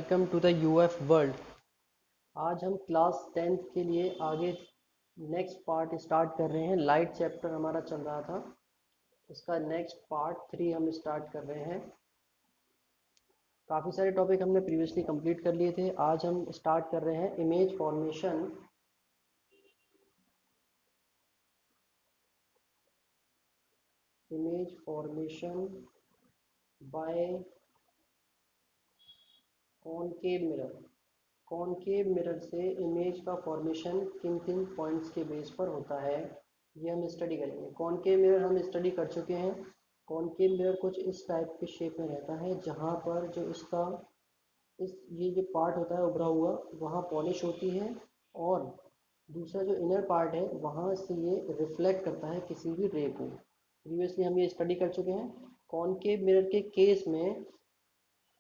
Welcome to the UF world. आज हम class 10th के लिए आगे नेक्स्ट पार्ट स्टार्ट कर रहे हैं। लाइट चैप्टर हमारा चल रहा था, इसका नेक्स्ट पार्ट 3 हम स्टार्ट कर रहे हैं। काफ़ी सारे टॉपिक हमने प्रीवियसली कंप्लीट कर लिए थे। आज हम स्टार्ट कर रहे हैं image formation. Image formation by concave mirror. Concave mirror से इमेज का फॉर्मेशन किन किन पॉइंट्स के बेस पर होता है, ये हम स्टडी करेंगे। कॉनकेव मिरर हम स्टडी कर चुके हैं। कॉनकेव मिरर कुछ इस टाइप के शेप में रहता है, जहाँ पर जो इसका ये जो पार्ट होता है उभरा हुआ, वहाँ पॉलिश होती है, और दूसरा जो इनर पार्ट है वहाँ से ये रिफ्लेक्ट करता है किसी भी रे को। प्रीवियसली हम ये स्टडी कर चुके हैं। कॉनकेव मिरर के केस में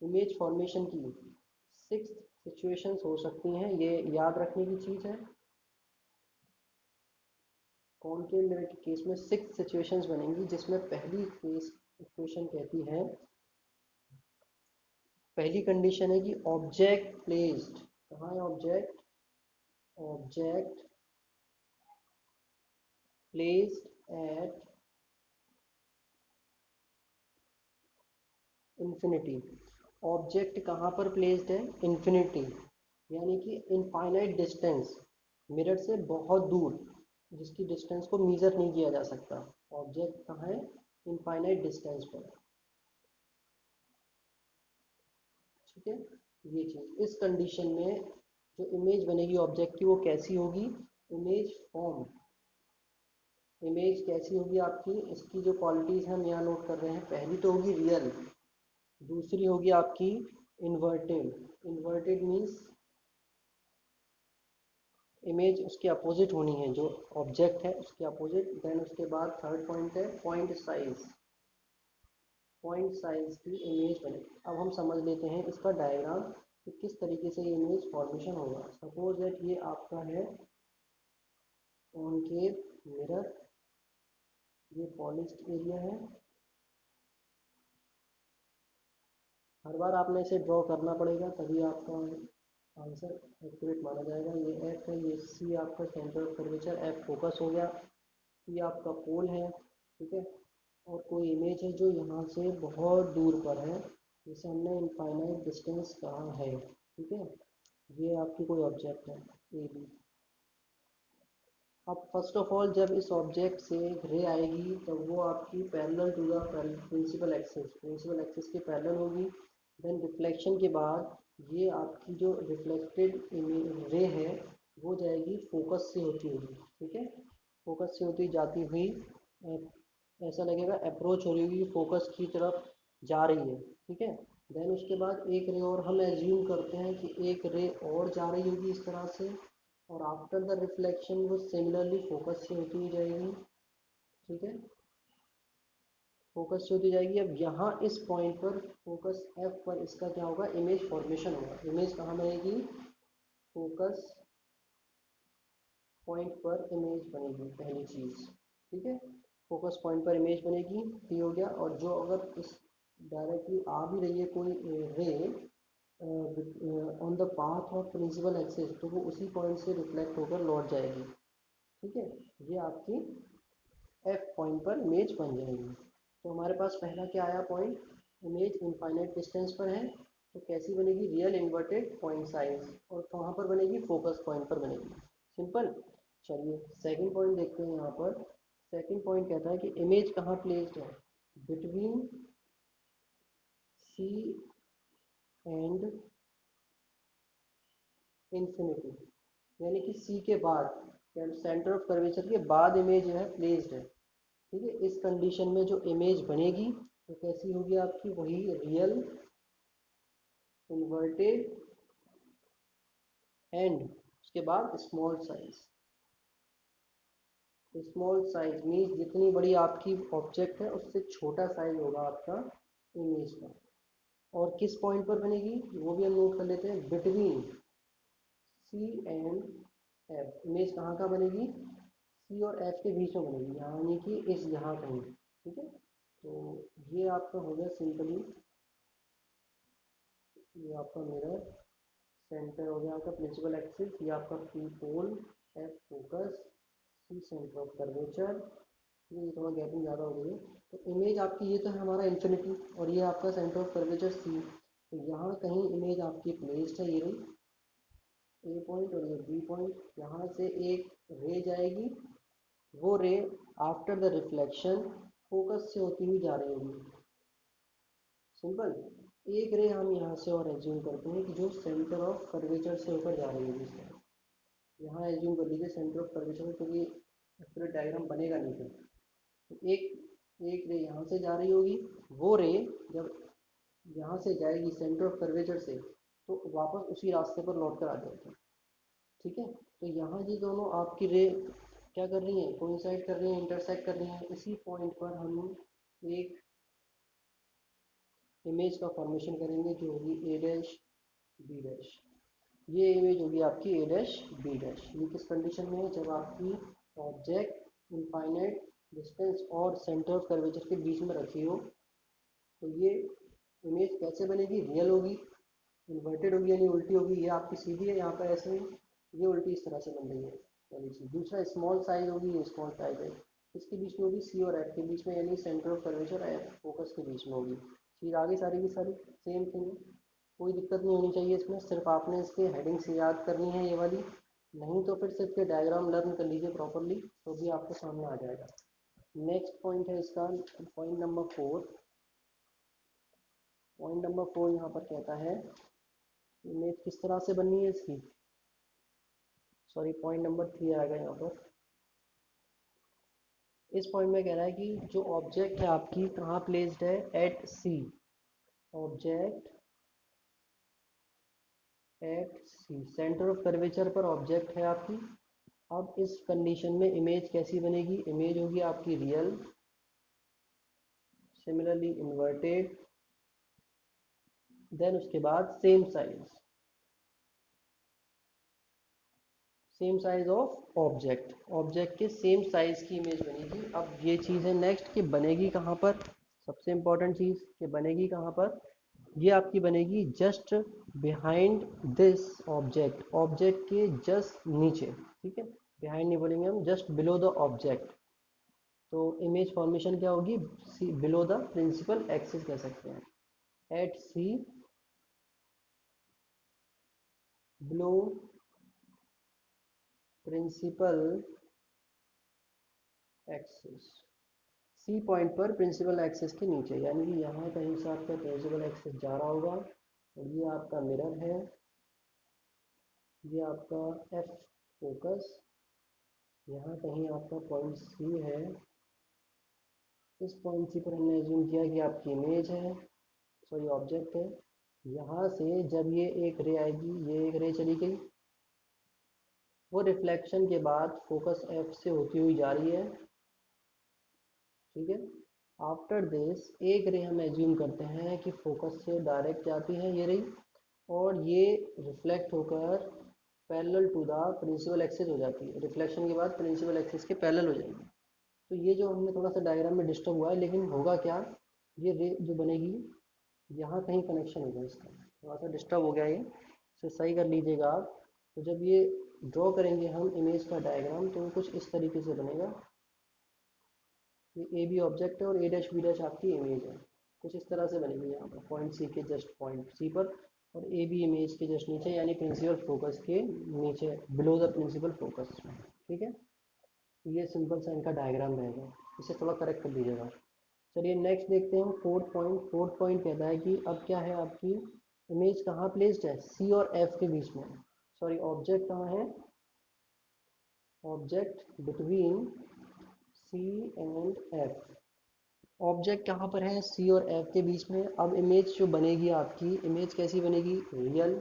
इमेज फॉर्मेशन की 6 सिचुएशंस हो सकती हैं, ये याद रखने की चीज़ है। कॉनकेव मिरर के केस में 6 सिचुएशंस बनेंगी, जिसमें पहली केस इक्वेशन कहती है, पहली कंडीशन है कि ऑब्जेक्ट प्लेस्ड। कहाँ है object? Object placed at infinity. Object कहाँ पर प्लेस्ड है? इन्फिनिटी, यानी कि इनफाइनाइट डिस्टेंस, मिरर से बहुत दूर, जिसकी डिस्टेंस को मीज़र नहीं किया जा सकता। ऑब्जेक्ट कहाँ है? इनफाइनाइट डिस्टेंस पर। ठीक है, ये चीज़ इस कंडीशन में जो इमेज बनेगी ऑब्जेक्ट की, वो कैसी होगी? Image form. इमेज कैसी होगी आपकी? इसकी जो क्वालिटीज़ हम यहाँ नोट कर रहे हैं, पहली तो होगी रियल, दूसरी होगी आपकी इन्वर्टेड। इन्वर्टेड मीन्स इमेज उसके अपोजिट होनी है, जो ऑब्जेक्ट है उसके अपोजिट। देन उसके बाद थर्ड पॉइंट है पॉइंट साइज। पॉइंट साइज की इमेज बनेगी। अब हम समझ लेते हैं इसका डायग्राम कि किस तरीके से ये इमेज फॉर्मेशन होगा। सपोज दैट ये आपका है कॉनकेव मिरर, ये पॉलिश्ड एरिया है। हर बार आपने इसे ड्रॉ करना पड़ेगा, तभी आपका आंसर एक्यूरेट माना जाएगा। ये एफ है, ये सी आपका centre of curvature, F focus हो गया, ये आपका पोल है। ठीक है, और कोई इमेज है जो यहाँ से बहुत दूर पर है, जिसे हमने इनफाइनाइट डिस्टेंस कहा है। ठीक है, ये आपकी कोई ऑब्जेक्ट है ए बी। अब फर्स्ट ऑफ ऑल जब इस ऑब्जेक्ट से रे आएगी, तब वो आपकी parallel to the principal axis के पैरेलल होगी। देन रिफ्लेक्शन के बाद ये आपकी जो रिफ्लेक्टेड रे है, वो जाएगी फोकस से होती हुई। ठीक है, फोकस से होती जाती हुई ऐसा लगेगा अप्रोच हो रही होगी, फोकस की तरफ जा रही है। ठीक है, देन उसके बाद एक रे और हम एज्यूम करते हैं कि एक रे और जा रही होगी इस तरह से, और आफ्टर द रिफ्लेक्शन वो सिमिलरली फोकस से होती हुई जाएगी। ठीक है, फोकस से होती जाएगी। अब यहाँ इस पॉइंट पर फोकस एफ पर इसका क्या होगा? इमेज फॉर्मेशन होगा। इमेज कहाँ बनेगी? फोकस पॉइंट पर इमेज बनेगी, पहली चीज़। ठीक है, फोकस पॉइंट पर इमेज बनेगी, ये हो गया। और जो अगर इस डायरेक्टली आ भी रही है कोई ray on the path of principal axis, तो वो उसी पॉइंट से रिफ्लेक्ट होकर लौट जाएगी। ठीक है, ये आपकी एफ पॉइंट पर इमेज बन जाएगी। तो हमारे पास पहला क्या आया पॉइंट? इमेज इनफाइनाइट डिस्टेंस पर है, तो कैसी बनेगी? Real inverted point size. और कहाँ पर बनेगी? फोकस पॉइंट पर बनेगी। सिंपल। चलिए सेकंड पॉइंट देखते हैं। यहाँ पर सेकंड पॉइंट कहता है कि इमेज कहाँ प्लेस्ड है? बिटवीन सी एंड इंफिनिटी, यानी कि सी के बाद, सेंटर ऑफ कर्वेचर के बाद इमेज जो है प्लेस्ड है। ठीक है, इस कंडीशन में जो इमेज बनेगी तो कैसी होगी आपकी? वही रियल इन्वर्टेड एंड उसके बाद small size. Small size means जितनी बड़ी आपकी ऑब्जेक्ट है उससे छोटा साइज होगा आपका इमेज का। और किस पॉइंट पर बनेगी वो भी हम नोट कर लेते हैं। Between C and F. Image कहाँ का बनेगी? सी और एफ के बीच में बनेगी, यानी कि इस यहाँ कहीं। ठीक है, तो ये आपका हो गया सिंपली ये आपका मिरर, सेंटर हो गया आपका प्रिंसिपल एक्सिस, ये आपका P pole, F focus, C centre of curvature, ये थोड़ा गैपिंग ज़्यादा हो गई है। तो इमेज आपकी ये तो है हमारा इन्फिनिटी, और ये आपका सेंटर ऑफ कर्वेचर सी। तो यहाँ कहीं इमेज आपकी प्लेस्ड है, ये रही ए पॉइंट और ये बी पॉइंट। यहाँ से एक रे जाएगी, वो रे आफ्टर द रिफ्लेक्शन फोकस से होती हुई जा रही होगी। सिंपल। एक रे हम यहाँ से और एज्यूम करते हैं कि जो सेंटर ऑफ कर्वेचर से होकर जा रही होगी। यहाँ एज्यूम कर लीजिए सेंटर ऑफ कर्वेचर, क्योंकि एक्यूरेट डायग्राम बनेगा नहीं फिर। तो एक रे यहाँ से जा रही होगी, वो रे जब यहाँ से जाएगी सेंटर ऑफ कर्वेचर से, तो वापस उसी रास्ते पर लौट कर आ जाएगी। ठीक है। तो यहाँ ये दोनों आपकी रे क्या कर रही हैं, कोइंसाइड कर रही हैं, इंटरसेक्ट कर रही हैं। इसी पॉइंट पर हम एक इमेज का फॉर्मेशन करेंगे जो होगी ए डैश बी डैश। ये इमेज होगी आपकी ए डैश बी डैश। ये किस कंडीशन में है, जब आपकी ऑब्जेक्ट इनफाइनाइट डिस्टेंस और सेंटर ऑफ कर्वेचर के बीच में रखी हो। तो ये इमेज कैसे बनेगी, रियल होगी, इन्वर्टेड होगी यानी उल्टी होगी। ये आपकी सीधी है, यहाँ पर ऐसे ही, ये उल्टी इस तरह से बन रही है। पहली चीज़। दूसरा स्मॉल साइज होगी, ये स्मॉल साइज है, इसके बीच में होगी सी और एफ के बीच में, यानी सेंटर ऑफ कर्वेचर और एफ फोकस के बीच में होगी। चीज़ आगे सारी की सारी सेम थिंग है, कोई दिक्कत नहीं होनी चाहिए इसमें। सिर्फ आपने इसके हेडिंग से याद करनी है ये वाली, नहीं तो फिर सिर्फ के डायग्राम लर्न कर लीजिए प्रॉपरली, तो भी आपके सामने आ जाएगा। नेक्स्ट पॉइंट है इसका पॉइंट नंबर 4। पॉइंट नंबर 4 यहाँ पर कहता है इमेज किस तरह से बननी है इसकी। सॉरी, पॉइंट नंबर 3 आएगा यहाँ पर। इस पॉइंट में कह रहा है कि जो ऑब्जेक्ट है आपकी कहाँ प्लेस्ड है, at C. Object at C, centre of curvature पर ऑब्जेक्ट है आपकी। अब इस कंडीशन में इमेज कैसी बनेगी, इमेज होगी आपकी रियल, सिमिलरली इन्वर्टेड, देन उसके बाद same size of object, object के सेम साइज की इमेज बनेगी। अब ये चीज़ है नेक्स्ट कि बनेगी कहाँ पर, सबसे इंपॉर्टेंट चीज़ कि बनेगी कहाँ पर। ये आपकी बनेगी just behind this object, object के जस्ट नीचे। ठीक है, बिहाइंड नहीं बोलेंगे हम, जस्ट बिलो द ऑब्जेक्ट। तो इमेज फॉर्मेशन क्या होगी, C below the principal axis कह सकते हैं। At C below principal axis, C point पर प्रिंसिपल एक्सिस के नीचे, यानी कि यहाँ कहीं से आपका प्रिंसिपल एक्सिस जा रहा होगा, और ये आपका मिरर है, ये आपका एफ फोकस, यहाँ कहीं आपका पॉइंट सी है। इस पॉइंट सी पर हमने एज्यूम किया कि आपकी इमेज है, सॉरी ऑब्जेक्ट है। यहाँ से जब ये एक रे आएगी, ये एक रे चली गई, वो रिफ्लेक्शन के बाद फोकस एफ से होती हुई जा रही है। ठीक है। आफ्टर दिस एक रे हम एज्यूम करते हैं कि फोकस से डायरेक्ट जाती है ये रे, और ये रिफ्लेक्ट होकर parallel to the principal axis हो जाती है। रिफ्लेक्शन के बाद प्रिंसिपल एक्सिस के पैरेलल हो जाएगी। तो ये जो हमने थोड़ा सा डायग्राम में डिस्टर्ब हुआ है, लेकिन होगा क्या, ये रे जो बनेगी यहाँ कहीं कनेक्शन होगा इसका, थोड़ा सा डिस्टर्ब हो गया ये, इसे सही कर लीजिएगा आप। तो जब ये ड्रॉ करेंगे हम इमेज का डायग्राम, तो कुछ इस तरीके से बनेगा। ये ए बी ऑब्जेक्ट है और ए डैश बी डैश आपकी इमेज है, कुछ इस तरह से बनेगी यहाँ पर पॉइंट सी के जस्ट पॉइंट सी पर, और ए बी इमेज के जस्ट नीचे, यानी प्रिंसिपल फोकस के नीचे, बिलो द प्रिंसिपल फोकस में। ठीक है, ये सिंपल सा इनका डायग्राम रहेगा, इसे थोड़ा करेक्ट कर लीजिएगा। चलिए नेक्स्ट देखते हैं फोर्थ पॉइंट। फोर्थ पॉइंट कहता है कि अब क्या है, आपकी इमेज कहाँ प्लेस्ड है, सी और एफ के बीच में। सॉरी, ऑब्जेक्ट कहाँ है, object between C and F. Object कहाँ पर है, सी और एफ के बीच में। अब इमेज जो बनेगी आपकी, इमेज कैसी बनेगी, रियल।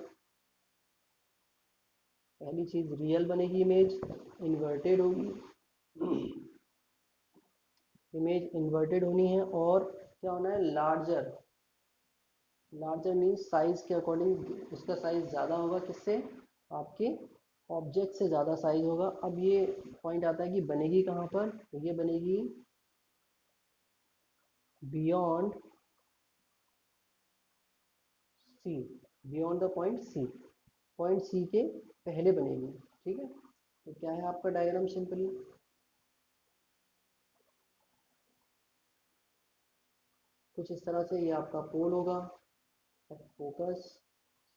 पहली चीज रियल बनेगी इमेज, इन्वर्टेड होगी, इमेज इन्वर्टेड होनी है, और क्या होना है, लार्जर। लार्जर मीन्स साइज के अकॉर्डिंग उसका साइज ज़्यादा होगा, किससे, आपके ऑब्जेक्ट से ज़्यादा साइज होगा। अब ये पॉइंट आता है कि बनेगी कहाँ पर, तो ये बनेगी beyond C. Beyond the point C के पहले बनेगी। ठीक है, तो क्या है आपका डायग्राम सिंपली कुछ इस तरह से, ये आपका पोल होगा, फोकस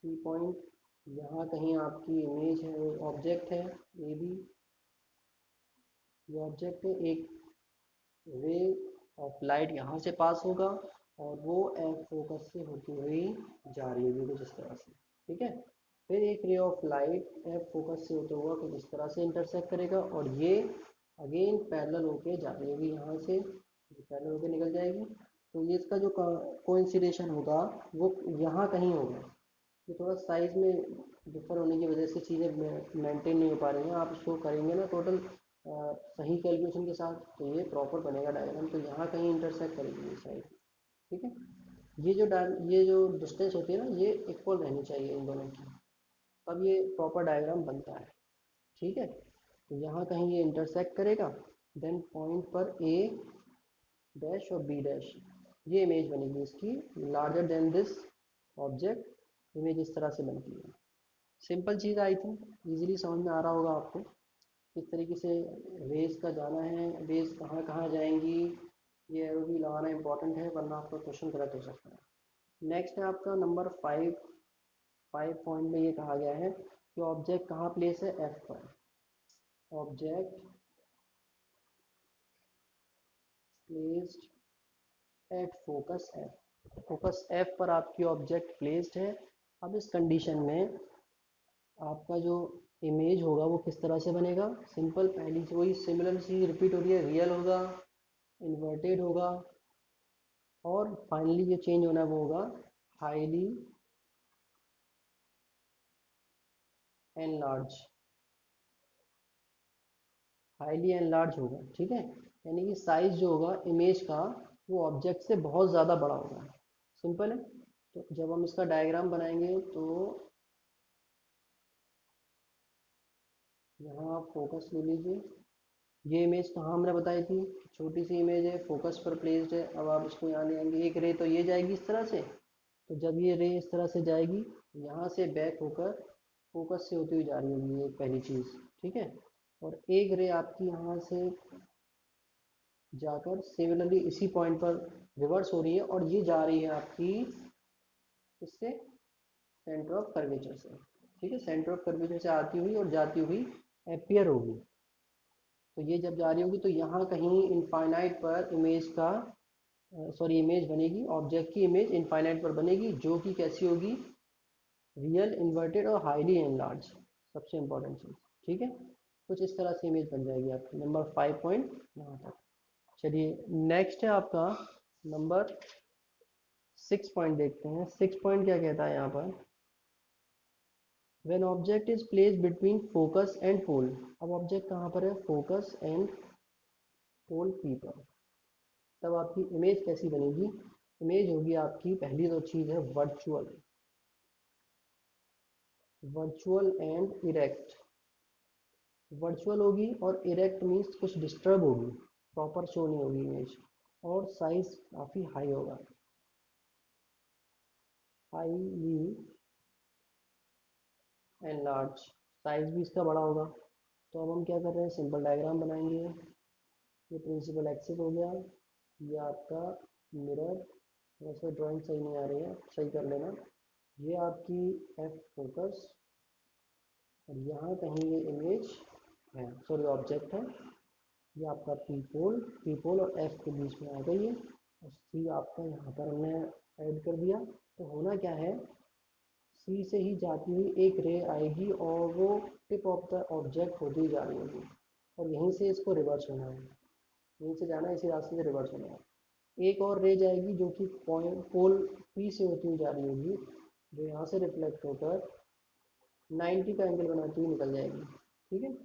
सी पॉइंट, यहाँ कहीं आपकी इमेज है, ऑब्जेक्ट है ए बी, ये ऑब्जेक्ट है, एक रे ऑफ लाइट यहाँ से पास होगा और वो एफ फोकस से होती हुई जा रही होगी कुछ इस तरह से। ठीक है, फिर एक ray of light F focus से होते हुआ कुछ इस तरह से इंटरसेक्ट करेगा और ये अगेन पैरेलल होके जा रही होगी, यहाँ से पैरेलल होके निकल जाएगी। तो ये इसका जो कोइंसिडेशन होगा वो यहाँ कहीं होगा। ये थोड़ा साइज में डिफर होने की वजह से चीज़ें मेंटेन नहीं हो पा रही हैं। आप इसको करेंगे ना टोटल सही कैलकुलेशन के साथ तो ये प्रॉपर बनेगा डायग्राम। तो यहाँ कहीं इंटरसेक्ट करेगी ये साइड। ठीक है, ये जो डिस्टेंस होती है ना ये इक्वल रहनी चाहिए इन दोनों की, तब ये प्रॉपर डायग्राम बनता है। ठीक है, तो यहाँ कहीं ये इंटरसेक्ट करेगा, देन पॉइंट पर ए डैश और बी डैश, ये इमेज बनेगी इसकी larger than this object. Image इस तरह से बनती है। Simple cheese I think easily समझ में आ रहा होगा आपको किस तरीके से रेस का जाना है, रेस कहाँ कहाँ जाएंगी, ये एरो भी लगाना इंपॉर्टेंट है वरना आपका क्वेश्चन गलत हो सकता है। नेक्स्ट है आपका नंबर 5 पॉइंट में ये कहा गया है कि ऑब्जेक्ट कहाँ प्लेस है, एफ पर। Object placed at focus F, focus F पर आपकी ऑब्जेक्ट प्लेस्ड है। अब इस कंडीशन में आपका जो इमेज होगा वो किस तरह से बनेगा, सिंपल पहली से वही सिमिलर सी रिपीट हो रही है, रियल होगा, इन्वर्टेड होगा और फाइनली जो चेंज होना है वो होगा हाईली एनलार्ज, हाईली एनलार्ज होगा। ठीक है, यानी कि साइज जो होगा इमेज का वो ऑब्जेक्ट से बहुत ज़्यादा बड़ा होगा। सिंपल है। तो जब हम इसका डायग्राम बनाएंगे तो यहाँ आप फोकस ले लीजिए, ये इमेज कहाँ हमने बताई थी, छोटी सी इमेज है, फोकस पर प्लेस्ड है। अब आप इसको यहाँ ले आएंगे, एक रे तो ये जाएगी इस तरह से, तो जब ये रे इस तरह से जाएगी यहाँ से बैक होकर फोकस से होती हुई जा रही होगी, ये पहली चीज़। ठीक है, और एक रे आपकी यहाँ से जाकर सिमिलरली इसी पॉइंट पर रिवर्स हो रही है और ये जा रही है आपकी इससे सेंटर ऑफ कर्वेचर से। ठीक है, सेंटर ऑफ कर्वेचर से आती हुई और जाती हुई एपियर होगी। तो ये जब जा रही होगी तो यहाँ कहीं इनफाइनाइट पर इमेज का सॉरी इमेज बनेगी, ऑब्जेक्ट की इमेज इनफाइनाइट पर बनेगी जो कि कैसी होगी, रियल, इन्वर्टेड और हाईली एनलार्ज, सबसे इंपॉर्टेंट चीज़। ठीक है, कुछ इस तरह से इमेज बन जाएगी आपकी। नंबर 5 पॉइंट यहाँ तक। चलिए नेक्स्ट है आपका नंबर 6 पॉइंट, देखते हैं 6 पॉइंट क्या कहता है यहाँ पर। When object is place between focus and pole, अब ऑब्जेक्ट कहाँ पर है, फोकस एंड पोल पी पर, तब आपकी इमेज कैसी बनेगी, इमेज होगी आपकी पहली तो चीज़ है virtual, virtual and erect. Virtual होगी और इरेक्ट मीन्स कुछ डिस्टर्ब होगी, प्रॉपर शो नहीं होगी इमेज, और साइज काफ़ी हाई होगा, हाईली एंड लार्ज, साइज भी इसका बड़ा होगा। तो अब हम क्या कर रहे हैं, सिंपल डायग्राम बनाएंगे। ये प्रिंसिपल एक्सिस हो गया, ये आपका मिरर, वैसे ड्राइंग सही नहीं आ रही है, सही कर लेना। ये आपकी एफ फोकस और यहाँ कहीं ये इमेज है, सॉरी ऑब्जेक्ट है। ये आपका पी पोल और एफ के बीच में आ गई है और सी आपका यहाँ पर हमने ऐड कर दिया। तो होना क्या है, सी से ही जाती हुई एक रे आएगी और वो टिप ऑफ द ऑब्जेक्ट होती ही जा रही होगी और यहीं से इसको रिवर्स होना है, यहीं से जाना है, इसी रास्ते से रिवर्स होना है। एक और रे जाएगी जो कि पॉइंट पोल पी से होती हुई जा रही होगी, जो यहाँ से रिफ्लेक्ट होकर 90 का एंगल बनाती हुई निकल जाएगी। ठीक है,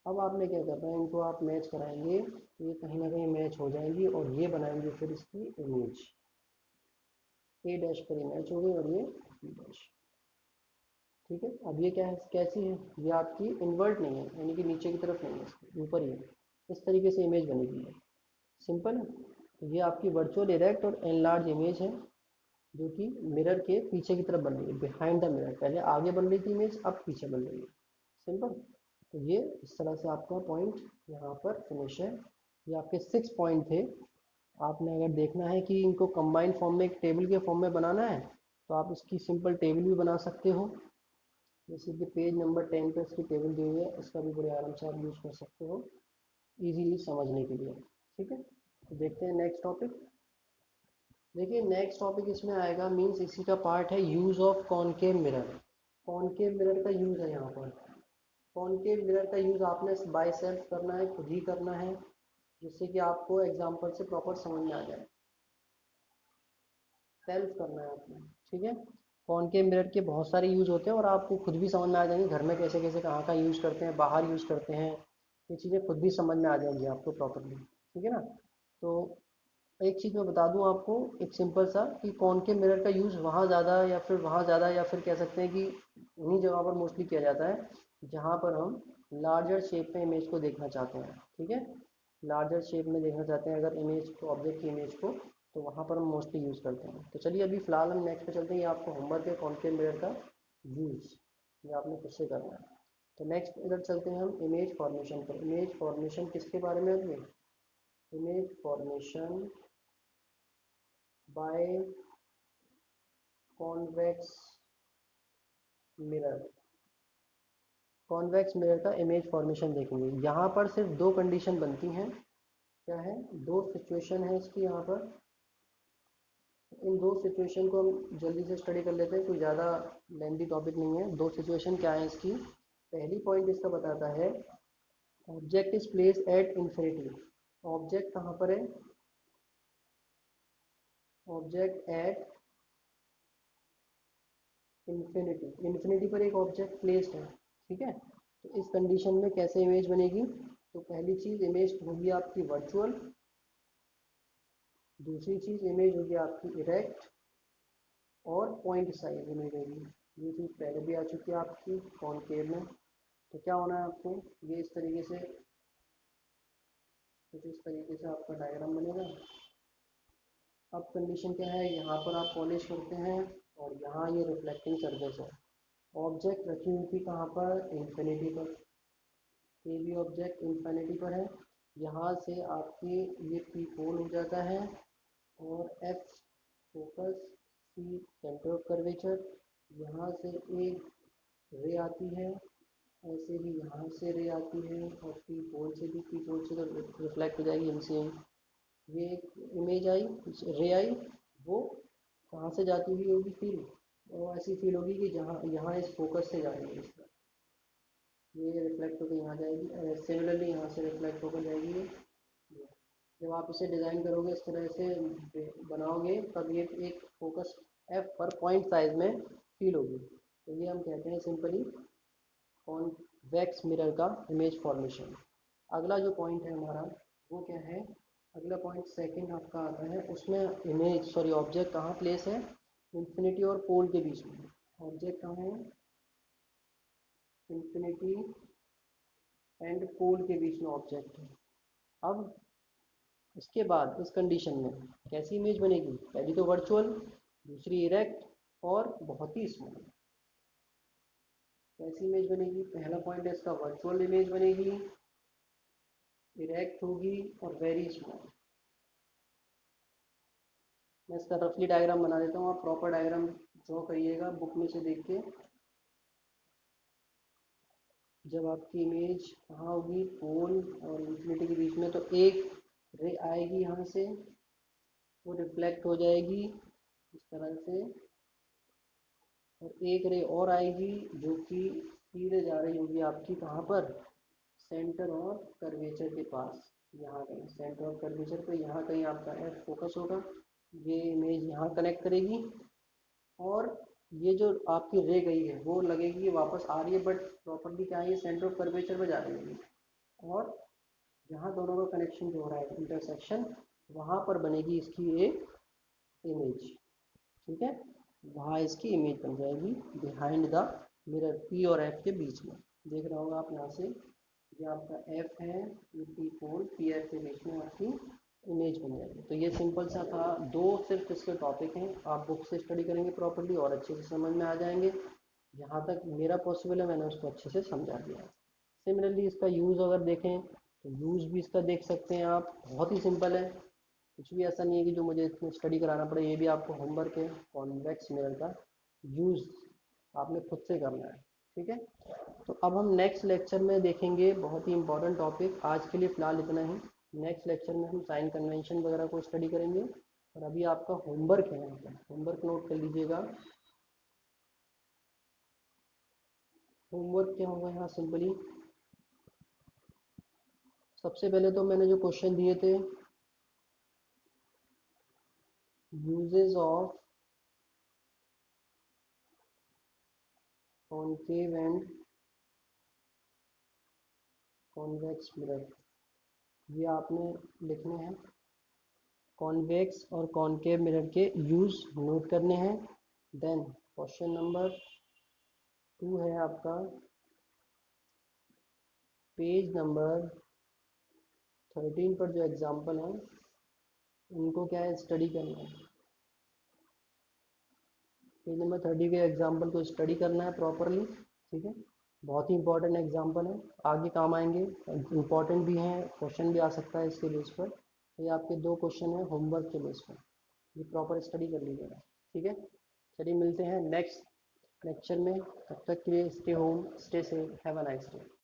अब आपने क्या करना है, इनको आप मैच कराएंगे तो ये कहीं ना कहीं मैच हो जाएंगी और ये बनाएंगे फिर इसकी इमेज, ए डैश पर ये मैच हो गई और ये बी डैश। ठीक है, अब ये क्या है, कैसी है, ये आपकी इन्वर्ट नहीं है, यानी कि नीचे की तरफ नहीं है, इसके ऊपर ही है। इस तरीके से इमेज बनेगी है, सिंपल है। तो ये आपकी वर्चुअल इरेक्ट और एनलार्ज इमेज है। जो कि मिरर के पीछे की तरफ बन रही है, बिहाइंड द मिरर। पहले आगे बन रही थी इमेज, अब पीछे बन रही है। सिंपल। तो ये इस तरह से आपका पॉइंट यहाँ पर फिनिश है। ये आपके 6 पॉइंट थे। आपने अगर देखना है कि इनको कंबाइंड फॉर्म में एक टेबल के फॉर्म में बनाना है, तो आप इसकी सिंपल टेबल भी बना सकते हो। जैसे कि पेज नंबर 10 पे इसकी टेबल दी हुई है, इसका भी बड़े आराम से आप यूज़ कर सकते हो इजीली समझने के लिए। ठीक है, तो देखते हैं नेक्स्ट टॉपिक। देखिए नेक्स्ट टॉपिक इसमें आएगा, मींस इसी का पार्ट है, use of concave mirror. Concave mirror का यूज़ है यहाँ पर। कॉनकेव मिरर का यूज़ आपने बाय सेल्फ करना है, खुद ही करना है, जिससे कि आपको एग्जाम्पल से प्रॉपर समझ में आ जाए। सेल्फ करना है आपने। ठीक है, कॉनकेव मिरर के बहुत सारे यूज़ होते हैं और आपको खुद भी समझ में आ जाएंगे घर में कैसे कैसे कहाँ का यूज़ करते हैं, बाहर यूज़ करते हैं। ये चीज़ें खुद भी समझ में आ जाएंगी आपको प्रॉपरली। ठीक है ना। तो एक चीज़ मैं बता दूं आपको, एक सिंपल सा, कि कॉनकेव मिरर का यूज़ वहाँ ज़्यादा या फिर वहाँ ज़्यादा या फिर कह सकते हैं कि उन्हीं जगह पर मोस्टली किया जाता है जहाँ पर हम लार्जर शेप में इमेज को देखना चाहते हैं। ठीक है, लार्जर शेप में देखना चाहते हैं अगर इमेज को, ऑब्जेक्ट की इमेज को, तो वहाँ पर हम मोस्टली यूज़ करते हैं। तो चलिए अभी फ़िलहाल हम नेक्स्ट पे चलते हैं। ये आपको होमवर्क है, कॉनकेव मिरर का यूज़, ये आपने खुद से करना है। तो नेक्स्ट इधर चलते हैं हम इमेज फॉर्मेशन पर। इमेज फॉर्मेशन किसके बारे में है? Image formation by convex mirror. Convex mirror का इमेज फॉर्मेशन देखेंगे। यहाँ पर सिर्फ दो कंडीशन बनती हैं। क्या है? दो सिचुएशन है इसकी यहाँ पर। इन दो सिचुएशन को हम जल्दी से स्टडी कर लेते हैं, कोई ज़्यादा लेंथी टॉपिक नहीं है। दो सिचुएशन क्या है इसकी? पहली पॉइंट इसका बताता है, object is place at infinity. Object कहाँ पर है? Object at infinity. इंफिनिटी पर एक ऑब्जेक्ट प्लेस्ड है। ठीक है, तो इस कंडीशन में कैसे इमेज बनेगी? तो पहली चीज़, इमेज होगी आपकी वर्चुअल। दूसरी चीज़, इमेज होगी आपकी इरेक्ट। और पॉइंट साइज इमेज होगी। ये चीज़ पहले भी आ चुकी है आपकी कॉनकेव में। तो क्या होना है आपको, ये इस तरीके से, कुछ इस तरीके से आपका डायग्राम बनेगा। अब कंडीशन क्या है, यहाँ पर आप पॉलिश करते हैं और यहाँ ये रिफ्लेक्टिंग सरफेस है। ऑब्जेक्ट रखी हुई थी कहाँ पर? इंफिनिटी पर। ये भी ऑब्जेक्ट इंफिनिटी पर है। यहाँ से आपके ये पी पोल हो जाता है, और F focus, C centre of curvature. यहाँ से एक रे आती है, ऐसे ही यहाँ से रे आती है, और पी पोल से भी, पी पोल से तो रिफ्लेक्ट हो जाएगी एमसीएम। ये एक इमेज आई, रे आई, वो कहाँ से जाती हुई होगी फील? और ऐसी फील होगी कि जहाँ यहाँ इस फोकस से जा रही है, ये रिफ्लेक्ट होकर यहाँ जाएगी। सिमिलरली यहाँ से रिफ्लेक्ट होकर जाएगी ये। जब आप इसे डिज़ाइन करोगे, इस तरह से बनाओगे, तब ये एक फोकस एफ पर पॉइंट साइज में फील होगी। तो ये हम कहते हैं सिंपली कॉन्वेक्स मिरर का इमेज फॉर्मेशन। अगला जो पॉइंट है हमारा, वो क्या है? अगला पॉइंट सेकंड आपका आता है, उसमें इमेज, सॉरी, ऑब्जेक्ट कहाँ प्लेस है? इंफिनिटी और पोल के बीच में। ऑब्जेक्ट कहाँ है? इंफिनिटी एंड पोल के बीच में ऑब्जेक्ट है। अब इसके बाद इस कंडीशन में कैसी इमेज बनेगी? पहली तो वर्चुअल, दूसरी इरेक्ट, और बहुत ही स्मॉल। कैसी इमेज बनेगी? पहला पॉइंट है इसका, वर्चुअल इमेज बनेगी, इरेक्ट होगी, और वेरी स्मॉल। मैं इसका रफली डायग्राम बना देता हूँ, आप प्रॉपर डायग्राम ड्रॉ करिएगा बुक में से देख के। जब आपकी इमेज कहाँ होगी? पोल और इंफिनिटी के बीच में, तो एक रे आएगी यहाँ से, वो रिफ्लेक्ट हो जाएगी इस तरह से, और एक रे और आएगी जो कि सीधे जा रही होगी आपकी कहाँ पर? सेंटर ऑफ कर्वेचर के पास। यहाँ कहीं सेंटर ऑफ कर्वेचर पे, यहाँ कहीं आपका एफ फोकस होगा। ये इमेज यहाँ कनेक्ट करेगी, और ये जो आपकी रे गई है वो लगेगी, वापस आ रही है, बट प्रॉपरली क्या है, ये सेंटर ऑफ कर्वेचर पे जा रही है। और जहाँ दोनों का कनेक्शन जो हो रहा है, इंटरसेक्शन, वहाँ पर बनेगी इसकी एक इमेज। ठीक है, वहाँ इसकी इमेज बन जाएगी बिहाइंड द मिरर, पी और एफ के बीच में। देख रहा होगा आप यहाँ से, ये आपका एफ है, ये पी पोल, पी एफ के बीच में आपकी इमेज बन जाएगी। तो ये सिंपल सा था, दो सिर्फ इसके टॉपिक हैं, आप बुक से स्टडी करेंगे प्रॉपर्ली और अच्छे से समझ में आ जाएंगे। जहाँ तक मेरा पॉसिबल है मैंने उसको अच्छे से समझा दिया। सिमिलरली इसका यूज़ अगर देखें तो यूज़ भी इसका देख सकते हैं आप, बहुत ही सिंपल है। कुछ भी ऐसा नहीं है कि जो मुझे इसमें स्टडी कराना पड़े, ये भी आपको होमवर्क है। कॉन्वेक्स मिरर का यूज़ आपने खुद से करना है, ठीक है। तो अब हम नेक्स्ट लेक्चर में देखेंगे बहुत ही इंपॉर्टेंट टॉपिक। आज के लिए फ़िलहाल इतना ही। नेक्स्ट लेक्चर में हम साइन कन्वेंशन वगैरह को स्टडी करेंगे। और अभी आपका होमवर्क है, यहाँ पर होमवर्क नोट कर लीजिएगा। होमवर्क क्या होगा यहाँ सिंपली, सबसे पहले तो मैंने जो क्वेश्चन दिए थे, uses of concave and convex mirror, ये आपने लिखने हैं। कॉन्वेक्स और कॉन्केव मिरर के यूज़ नोट करने हैं। देन क्वेश्चन नंबर 2 है आपका, पेज नंबर 13 पर जो एग्जाम्पल हैं उनको क्या है, स्टडी करना है। पेज नंबर 30 के एग्जाम्पल को स्टडी करना है प्रॉपरली, ठीक है। बहुत ही इंपॉर्टेंट एग्जाम्पल है, आगे काम आएंगे, इंपॉर्टेंट भी हैं, क्वेश्चन भी आ सकता है इसके बेस पर। ये आपके दो क्वेश्चन हैं होमवर्क के बेस पर, ये प्रॉपर स्टडी कर लीजिएगा, ठीक है। चलिए मिलते हैं नेक्स्ट लेक्चर में, तब तक के लिए stay home, stay safe, have a nice day.